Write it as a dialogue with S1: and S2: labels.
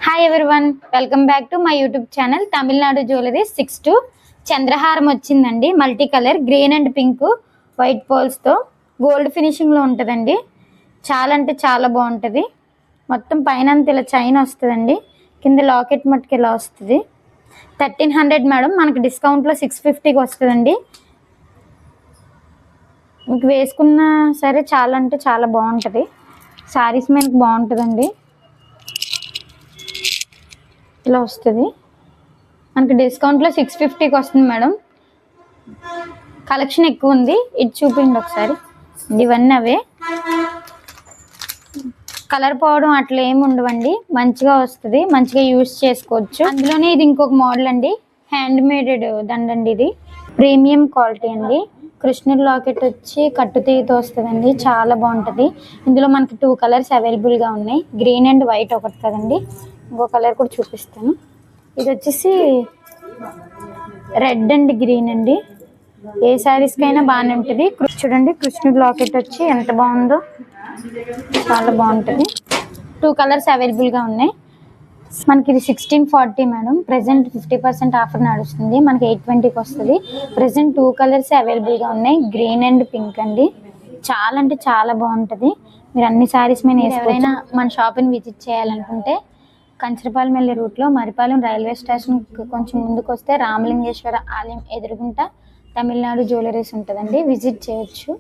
S1: Hi everyone, welcome back to my YouTube channel Tamil Nadu jewellery 6-2 చంద్రహారం వచ్చిందండి. Multi colour green and pink white పోల్స్తో gold ఫినిషింగ్లో ఉంటుందండి. చాలా అంటే చాలా బాగుంటుంది. మొత్తం పైన ఇలా చైన్ వస్తుందండి, కింద లాకెట్ మట్టుకు ఇలా వస్తుంది. 1300 మేడం, మనకి డిస్కౌంట్లో 650కి వస్తుందండి. మీకు వేసుకున్నా సరే చాలా అంటే చాలా బాగుంటుంది. శారీస్ మీద బాగుంటుందండి. ఇలా వస్తుంది, మనకి డిస్కౌంట్లో 650కి వస్తుంది మేడం. కలెక్షన్ ఎక్కువ ఉంది, ఇది చూపించండి ఒకసారి. ఇవన్నీ అవే, కలర్ పోవడం అట్లా ఏమి ఉండవండి, మంచిగా వస్తుంది, మంచిగా యూజ్ చేసుకోవచ్చు. అందులోనే ఇది ఇంకొక మోడల్ అండి, హ్యాండ్ మేడెడ్ దండండి. ఇది ప్రీమియం క్వాలిటీ అండి. కృష్ణుడి లాకెట్ వచ్చి కట్టుతీతో వస్తుందండి, చాలా బాగుంటుంది. ఇందులో మనకి 2 కలర్స్ అవైలబుల్గా ఉన్నాయి, గ్రీన్ అండ్ వైట్ ఒకటి కదండి, ఇంకో కలర్ కూడా చూపిస్తాను. ఇది వచ్చేసి రెడ్ అండ్ గ్రీన్ అండి. ఏ శారీస్కైనా బాగానే ఉంటుంది. చూడండి, కృష్ణుడి లాకెట్ వచ్చి ఎంత బాగుందో, చాలా బాగుంటుంది. 2 కలర్స్ అవైలబుల్గా ఉన్నాయి. మనకి ఇది 1640 మేడం. ప్రజెంట్ 50% ఆఫర్ నడుస్తుంది, మనకి 820కి వస్తుంది. ప్రజెంట్ 2 కలర్స్ అవైలబుల్గా ఉన్నాయి, గ్రీన్ అండ్ పింక్ అండి. చాలా అంటే చాలా బాగుంటుంది. మీరు అన్ని శారీస్ మీద ఎవరైనా మన షాప్ని విజిట్ చేయాలనుకుంటే కంచరపాలెం వెళ్ళే రూట్లో మరిపాలెం రైల్వే స్టేషన్ కొంచెం ముందుకు వస్తే రామలింగేశ్వర ఆలయం ఎదురుగుంట తమిళనాడు జ్యువెలరీస్ ఉంటుందండి, విజిట్ చేయొచ్చు.